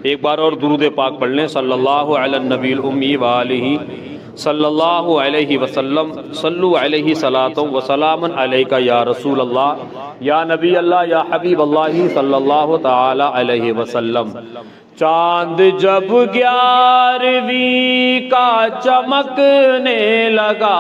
ایک بار اور درود پاک پڑھ لیں، صلی اللہ علی النبی الامی وآلہ صلی اللہ علیہ وسلم، صلو علیہ صلاۃ و سلام علیکہ یا رسول اللہ، یا نبی اللہ، یا حبیب اللہ صلی اللہ تعالی علیہ وسلم۔ چاند جب 11ویں کا چمکنے لگا،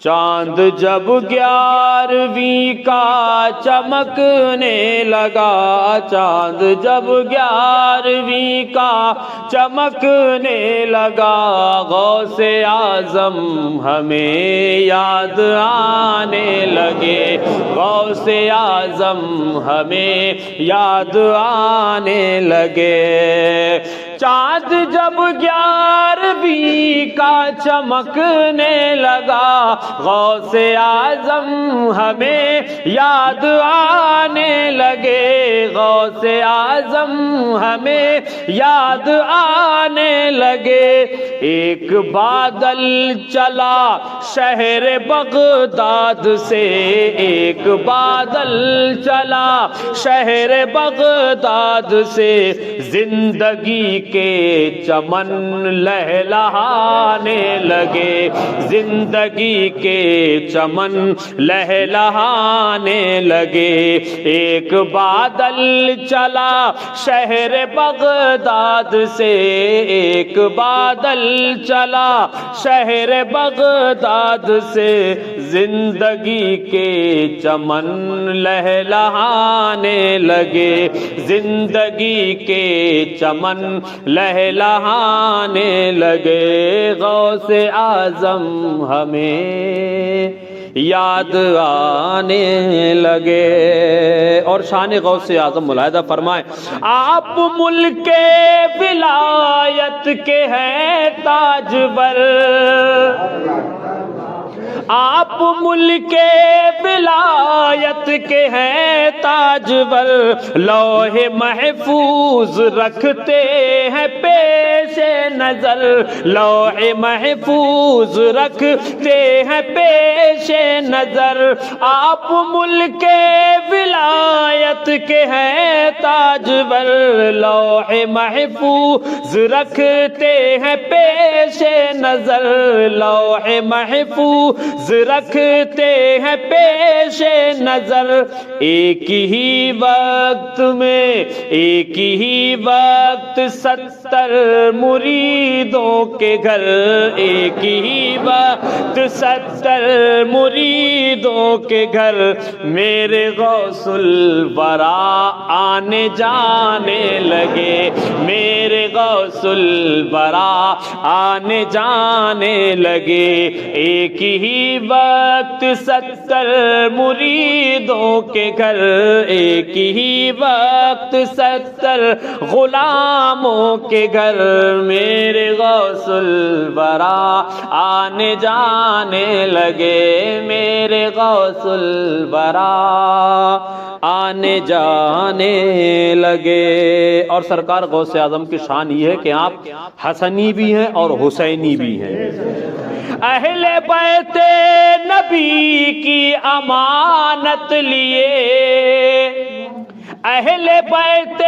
چاند جب 11ویں کا چمکنے لگا، چاند جب 11ویں کا چمکنے لگا، غوث اعظم ہمیں یاد آنے لگے، غوث اعظم ہمیں یاد آنے لگے۔ چاند جب 11ویں کا چمکنے لگا، غوث اعظم ہمیں یاد آنے لگے، غوث اعظم ہمیں یاد آنے لگے۔ ایک بادل چلا شہر بغداد سے، ایک بادل چلا شہر بغداد سے، زندگی کے چمن لہلہانے لگے، زندگی کے چمن لہلہانے لگے۔ ایک بادل چلا شہر بغداد سے، ایک بادل چلا شہر بغداد سے، زندگی کے چمن لہلہانے لگے، زندگی کے چمن لہلہانے لگے۔ غوث اعظم ہمیں یاد آنے لگے۔ اور شان غوث اعظم ملاحظہ فرمائیں، آپ ملک ولایت کے ہیں تاجور، آپ ملک ولایت کے ہیں تاجور، لوح محفوظ رکھتے ہیں پیش نظر، لوح محفوظ رکھتے ہیں پیش نظر۔ آپ ملک ولایت کے ہیں تاجور، لوح محفوظ رکھتے ہیں پیش نظر، لوح محفوظ رکھتے ہیں پیش نظر۔ ایک ہی وقت میں، ایک ہی وقت 70 مریدوں کے گھر، ایک ہی وقت 70 مریدوں کے گھر، میرے غوث الورا آنے جانے لگے، میرے غوث الورا آنے جانے لگے۔ ایک ہی وقت 70 مریدوں کے گھر، ایک ہی وقت 70 غلاموں کے گھر، میرے غوث الورا آنے جانے لگے، میرے غوث الورا آنے جانے لگے۔ اور سرکار غوث اعظم کی شان یہ ہے کہ آپ حسنی بھی ہیں اور حسینی بھی ہیں۔ اہل بیت نبی کی امانت لیے، اہل بیت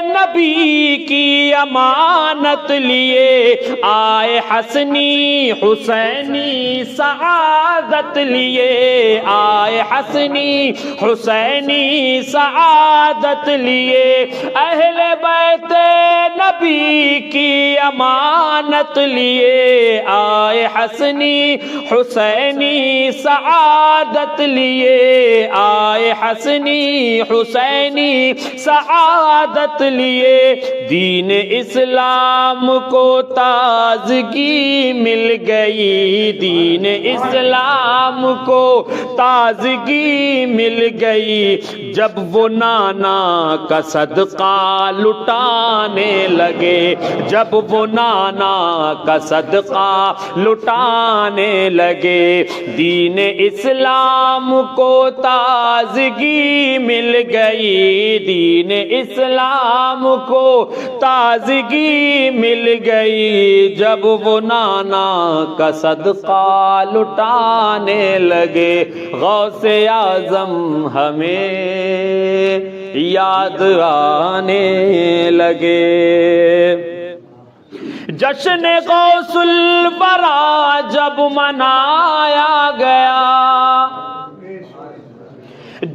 نبی کی امانت لیے، آئے حسنی حسینی سعادت لیے، آئے حسنی حسینی سعادت لیے۔ اہل بیت نبی کی امانت لیے، آئے حسنی حسینی سعادت لیے، آئے حسنی حسینی سعادت لیے۔ دین اسلام کو تازگی مل گئی، دین اسلام کو تازگی مل گئی، جب وہ نانا کا صدقہ لٹانے لگے، جب وہ نانا کا صدقہ لٹانے لگے۔ دین اسلام کو تازگی تازگی مل گئی، دین اسلام کو تازگی مل گئی، جب وہ نانا کا صدقہ لٹانے لگے، غوث اعظم ہمیں یاد آنے لگے۔ جشن غوث الورا جب منایا گیا،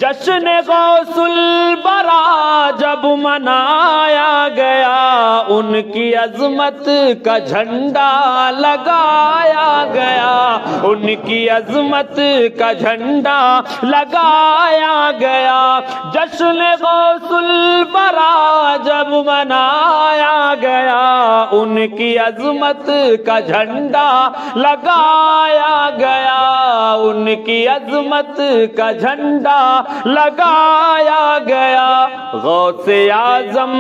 جشن غوث الورا جب منایا گیا، ان کی عظمت کا جھنڈا لگایا گیا، ان کی عظمت کا جھنڈا لگایا گیا۔ جشن غوث الورا جب منایا گیا، ان کی عظمت کا جھنڈا لگایا گیا، ان کی عظمت کا جھنڈا لگایا گیا۔ غوث اعظم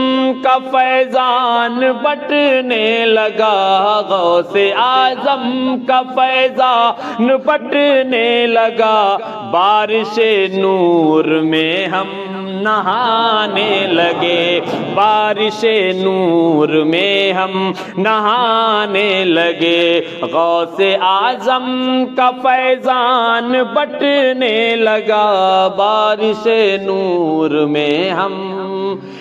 کا فیضان بٹنے لگا، غوث اعظم کا فیضان بٹنے لگا، بارش نور میں ہم نہانے لگے، بارش نور میں ہم نہانے لگے، غوث اعظم کا فیضان بٹنے لگا، بارش نور میں ہم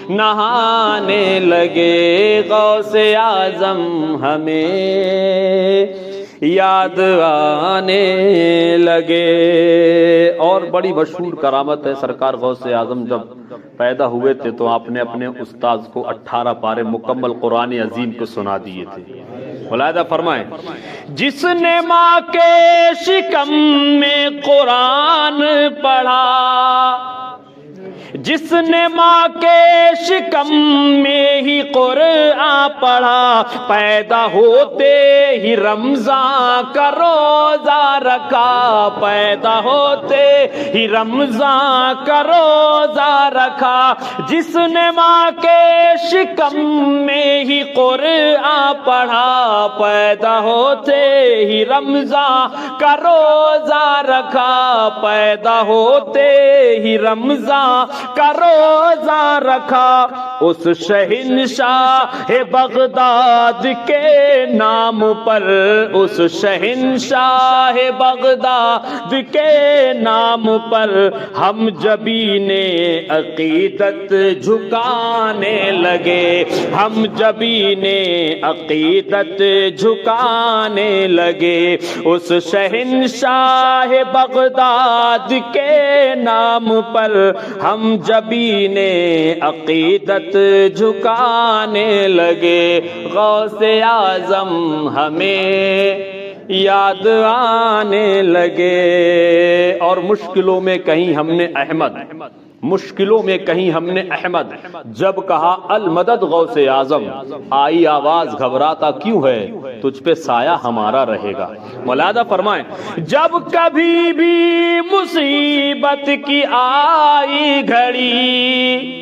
نہانے لگے، غوث اعظم ہمیں یاد آنے لگے۔ اور بڑی مشہور کرامت ہے، سرکار غوث اعظم جب پیدا ہوئے تھے تو آپ نے اپنے استاذ کو 18 پارے مکمل قرآن عظیم کو سنا دیے تھے۔ ملاحظہ فرمائیں، جس نے ماں کے شکم میں قرآن پڑھا، جس نے ماں کے شکم میں ہی قرآن پڑھا، پیدا ہوتے ہی رمضان کا روزہ رکھا، پیدا ہوتے ہی رمضان کا روزہ رکھا، جس نے ماں کے شکم میں ہی قرآن پڑھا، پیدا ہوتے ہی رمضان کا روزہ رکھا، پیدا ہوتے ہی رمضان کا روزہ رکھا، اس شہنشاہ بغداد کے نام پر، اس شہنشاہ بغداد کے نام پر ہم جبین عقیدت جھکانے لگے، ہم جبین عقیدت جھکانے لگے، اس شہنشاہ بغداد کے نام پر ہم جبین عقیدت جھکانے لگے، غوث اعظم ہمیں یاد آنے لگے۔ اور مشکلوں میں کہیں ہم نے احمد، مشکلوں میں کہیں ہم نے احمد جب کہا المدد غوث اعظم، آئی آواز گھبراتا کیوں ہے، تجھ پہ سایہ ہمارا رہے گا۔ ملاحظہ فرمائیں، جب کبھی بھی مصیبت کی آئی گھڑی،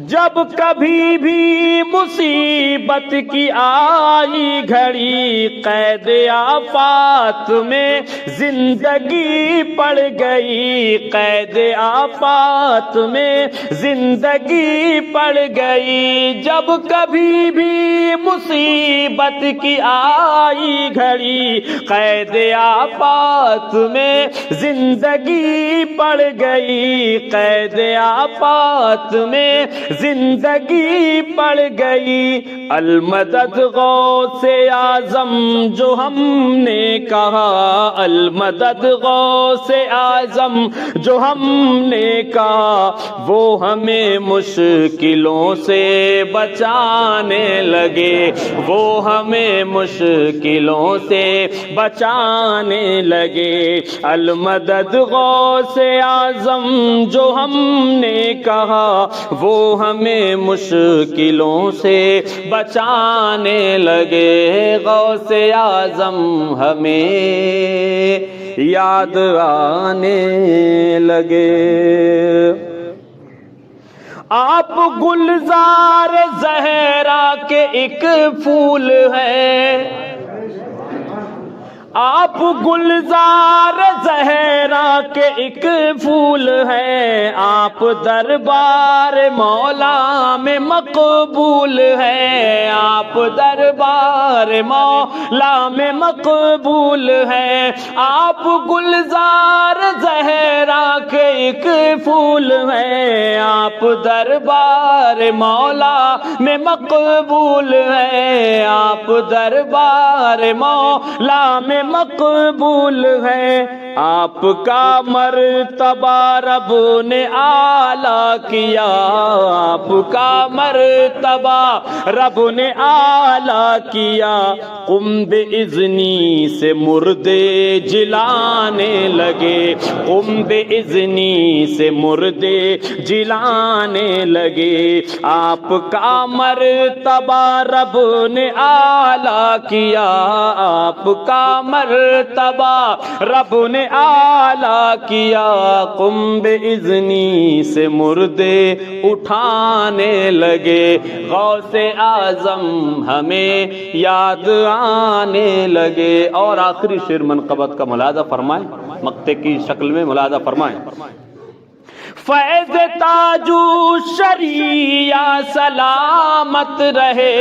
جب کبھی بھی مصیبت کی آئی گھڑی، قید آفات میں زندگی پڑ گئی، قید آفات میں زندگی پڑ گئی، جب کبھی بھی مصیبت کی آئی گھڑی، قید آفات میں زندگی پڑ گئی، قید آفات میں زندگی پڑ گئی، المدد غوث اعظم جو ہم نے کہا، المدد غوث اعظم جو ہم نے کہا، وہ ہمیں مشکلوں سے بچانے لگے، وہ ہمیں مشکلوں سے بچانے لگے، المدد غوث اعظم جو ہم نے کہا، وہ ہمیں مشکلوں سے بچانے لگے، غوث اعظم ہمیں یاد آنے لگے۔ آپ گلزار زہرا کے ایک پھول ہیں، آپ گلزار زہرا کے ایک پھول ہیں، آپ دربار مولا میں مقبول ہیں، آپ دربار مولا میں مقبول ہیں، آپ گلزار زہرا کے ایک پھول ہیں، آپ دربار مولا میں مقبول ہیں، آپ دربار مولا میں مقبول ہے، آپ کا مرتبہ رب نے اعلیٰ کیا، آپ کا مرتبہ رب نے اعلیٰ کیا، قم باذنی سے مردے جلانے لگے، قم باذنی سے مردے جلانے لگے، آپ کا مرتبہ رب نے اعلیٰ کیا، آپ کا مرتبہ رب نے اعلیٰ کیا، قم باذنی سے مردے اٹھانے لگے، غوث اعظم ہمیں یاد آنے لگے۔ اور آخری شعر منقبت کا ملاحظہ فرمائیں، مقطع کی شکل میں ملاحظہ فرمائیں۔ فیض تاج الشریعہ سلامت رہے،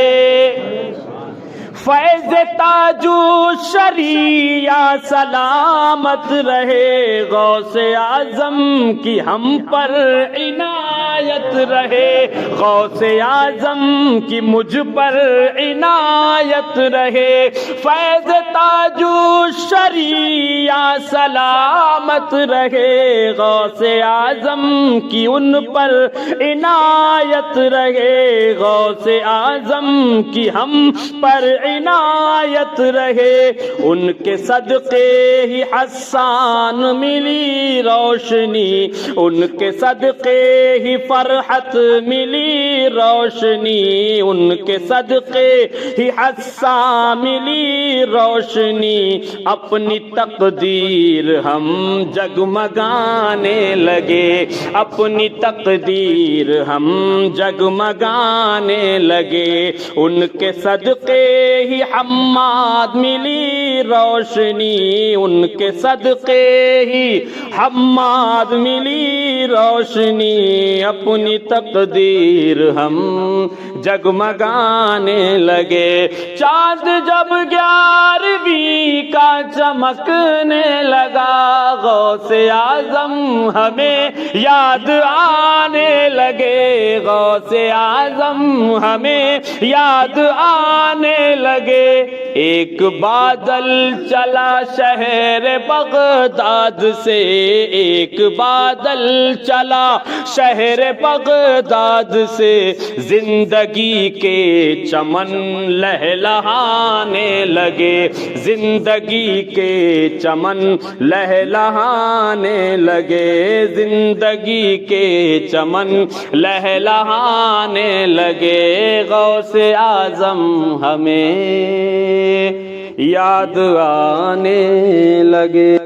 فیض تاج الشریعہ سلامت رہے، غوث اعظم کی ہم پر عنایت رہے، غوث اعظم کی مجھ پر عنایت رہے، فیض تاج الشریعہ سلامت رہے، غوث اعظم کی ان پر عنایت رہے، غوث اعظم کی ہم پر عنایت رہے، ان کے صدقے ہی حسان ملی روشنی، ان کے صدقے ہی فرحت ملی روشنی، ان کے صدقے ہی حسان ملی روشنی، اپنی تقدیر ہم جگمگانے لگے، اپنی تقدیر ہم جگمگانے لگے، ان کے صدقے ہی حماد ملی روشنی، ان کے صدقے ہی حماد ملی روشنی، اپنی تقدیر ہم جگمگانے لگے، چاند جب 11ویں کا چمکنے لگا، غوث اعظم ہمیں یاد آنے لگے، غوث اعظم ہمیں یاد آنے لگے، ایک بادل چلا شہر بغداد سے، ایک بادل چلا شہر بغداد سے، زندگی کے چمن لہلہانے لگے، زندگی کے چمن لہلہانے لگے، زندگی کے چمن لہلہانے لگے، غوث اعظم ہمیں یاد آنے لگے۔